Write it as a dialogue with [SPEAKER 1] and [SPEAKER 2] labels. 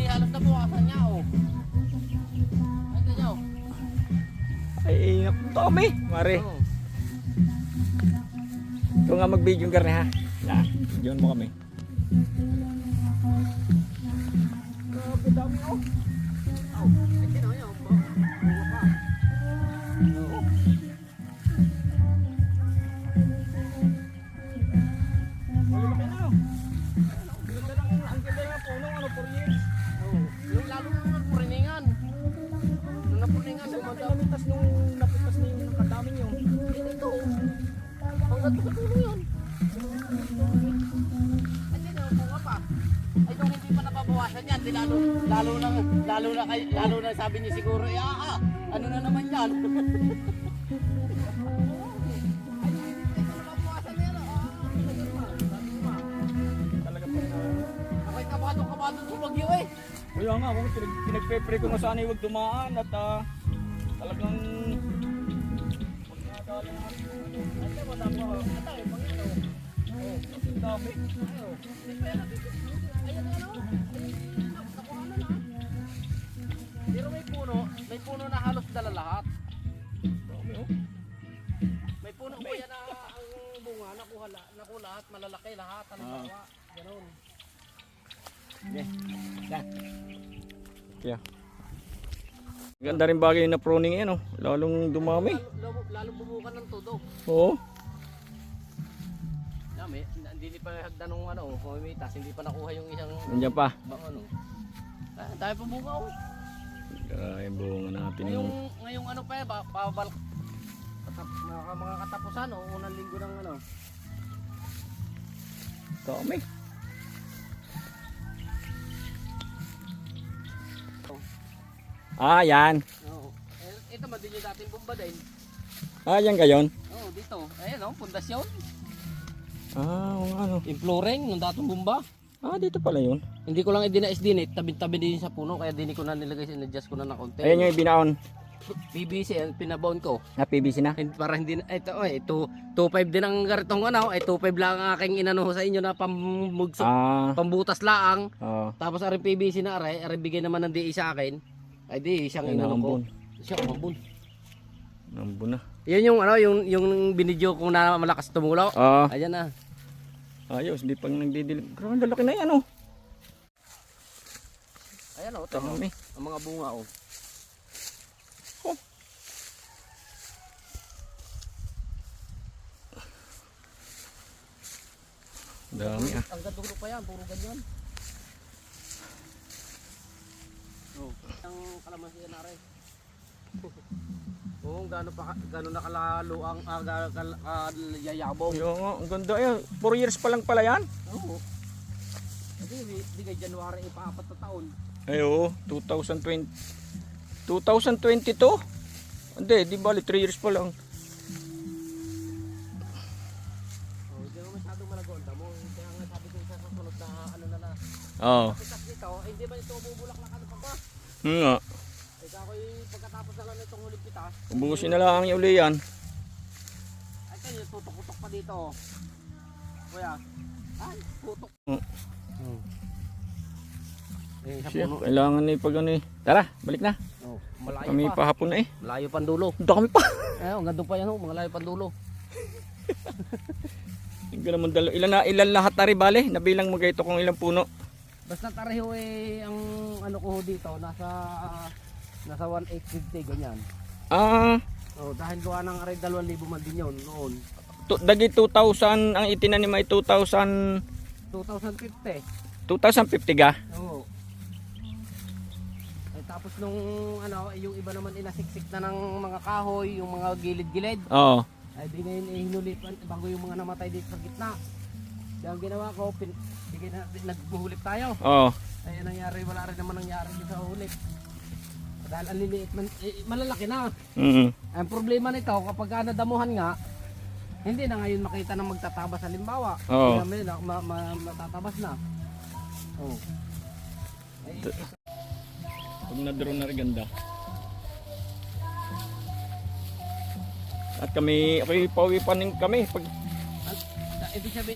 [SPEAKER 1] halos na bukasan niya, oh. Ay, ganyan, oh.
[SPEAKER 2] Ay, Tommy, mare.
[SPEAKER 1] Oh.
[SPEAKER 2] Ito nga mag-video karne ha. Yan, videoan mo kami. Grabe dami oh.
[SPEAKER 1] Oh, ay, kino, yan, oh. Bunga pa. Oo.
[SPEAKER 2] Malaki na. Ganda lang, ang ganda nga puno, ano, 4 years.
[SPEAKER 1] Oh. Yung lalo nung nagpuriningan. Nung napuriningan,
[SPEAKER 2] Sa lamitas nung napitas na yung nakadaming yung.
[SPEAKER 1] ito. Hanggang sa dulo yun. Ay, sino, bunga pa. Ay, kung hindi pa nababawasan yan, di lalo na sabi niya siguro, ano na naman yan?
[SPEAKER 2] Talaga pa na.
[SPEAKER 1] Ako'y kabado sa bagyo eh.
[SPEAKER 2] Kaya nga, pinagpe-pray ko na sana huwag dumaan at talagang pag nakadali na ay na wala pa. Atay, pang yan oh. Oh, ang dami.
[SPEAKER 1] Ayan ano? Nakuha na na. Pero may puno na halos dala lahat.
[SPEAKER 2] Dami oh.
[SPEAKER 1] May puno ko yan na ang bunga, nakuha lahat, malalaki lahat, halimbawa, gano'n.
[SPEAKER 2] Yeah. Yan. Kaya. Ganda rin bagay na pruning yan oh. Lalong dumami.
[SPEAKER 1] Lalong bumukan ng todo.
[SPEAKER 2] Oo.
[SPEAKER 1] Hindi pa hagdan ng ano, kumitas, hindi pa nakuha yung isang
[SPEAKER 2] Nandiyan pa.
[SPEAKER 1] bang ano. Tayo pa bunga oh.
[SPEAKER 2] Ay, bunga natin yung
[SPEAKER 1] Ngayong ano pa pabal mga katapusan o unang linggo ng ano.
[SPEAKER 2] dami. Ah, yan.
[SPEAKER 1] Oo. Ito man din yung dating bomba din.
[SPEAKER 2] Ah, yan gayon.
[SPEAKER 1] Oo, dito. Ayan oh, pundasyon.
[SPEAKER 2] Ah, oo nga no.
[SPEAKER 1] Yung flooring ng datong bomba.
[SPEAKER 2] Ah, dito pala yun.
[SPEAKER 1] Hindi ko lang idinais din tabi-tabi din sa puno kaya din ko na nilagay, in-adjust ko na ng konti.
[SPEAKER 2] Ayan yung ibinaon.
[SPEAKER 1] PVC ang pinabaon ko.
[SPEAKER 2] Na PVC na.
[SPEAKER 1] Para hindi na ito 2.5 din ang garitong ano, 2.5 lang ang aking inano sa inyo na pambugsok,
[SPEAKER 2] Ah,
[SPEAKER 1] pambutas laang.
[SPEAKER 2] oo.
[SPEAKER 1] Tapos aring PVC na aray bigay naman ng DI sa akin. Ay di siyang
[SPEAKER 2] Ay,
[SPEAKER 1] inano ko.
[SPEAKER 2] naambon.
[SPEAKER 1] Siyang ambon.
[SPEAKER 2] Nambun na.
[SPEAKER 1] Yan yung ano, yung binidyo ko na malakas tumulo.
[SPEAKER 2] Ah,
[SPEAKER 1] Ayan na.
[SPEAKER 2] ayos. Di pang nagdidilim. Grabe, lalaki na yan oh.
[SPEAKER 1] Ayan oh, tingnan
[SPEAKER 2] Dami.
[SPEAKER 1] ang mga bunga oh.
[SPEAKER 2] Dami ah.
[SPEAKER 1] Ang gadulo pa yan, puro ganyan. Oh, ang kalamansi na rin. Oh, gaano na kalalo ang yayabaw.
[SPEAKER 2] Yung nga, ang ganda yan. 4 years pa lang pala yan.
[SPEAKER 1] Oo. Kasi di kay January ipaapat na taon.
[SPEAKER 2] Ay oo, 2020. 2022? Hindi, di bali 3 years pa lang.
[SPEAKER 1] Oh, hindi naman masyadong malago ang damo. Kaya nga sabi ko sa susunod na ano na.
[SPEAKER 2] Oo.
[SPEAKER 1] Pitas nito, hindi ba ito bubulak na pa ba?
[SPEAKER 2] Nga.
[SPEAKER 1] Kaya ako'y pagkatapos na lang nitong huling pitas.
[SPEAKER 2] Ubusin na lang yung uli yan.
[SPEAKER 1] Ay kayo, tutok-tutok pa dito. Kuya, ay, tutok. Sa
[SPEAKER 2] Siya,
[SPEAKER 1] puno.
[SPEAKER 2] kailangan na pag ano eh. Tara, balik na.
[SPEAKER 1] Oh, malayo
[SPEAKER 2] Kami
[SPEAKER 1] pa.
[SPEAKER 2] pa hapon na eh.
[SPEAKER 1] Malayo pang dulo.
[SPEAKER 2] Dami pa.
[SPEAKER 1] Eh, ang ganda pa yan, oh, malayo pang dulo.
[SPEAKER 2] Tingnan naman ilan lahat na rin bale. Nabilang mo gayto kung ilang puno.
[SPEAKER 1] Basta tareho eh, ang ano ko dito, nasa 1,850 ganyan.
[SPEAKER 2] Ah,
[SPEAKER 1] Oh, dahil gawa ng aray 2,000 man din yun noon.
[SPEAKER 2] dagi 2,000 ang itinanim ay 2,000
[SPEAKER 1] 2,050.
[SPEAKER 2] 2,050 ga.
[SPEAKER 1] Oo. Eh, tapos nung ano, yung iba naman inasiksik na ng mga kahoy, yung mga gilid-gilid.
[SPEAKER 2] Oo.
[SPEAKER 1] Ay di ngayon hinulipan bago yung mga namatay dito sa gitna. Kaya ang ginawa ko, naghuhulip tayo.
[SPEAKER 2] Oo.
[SPEAKER 1] Ay nangyari, wala rin naman nangyari dito sa hulip. Dahil ang liliit, malalaki na. Ang problema nito, kapag nadamuhan nga, hindi na ngayon makita na magtatabas halimbawa.
[SPEAKER 2] Oo.
[SPEAKER 1] May matatabas na. Oh. Ay,
[SPEAKER 2] Pag na-drone na rin ganda. At kami, pauwi pa rin kami. Pag
[SPEAKER 1] ibig sabihin,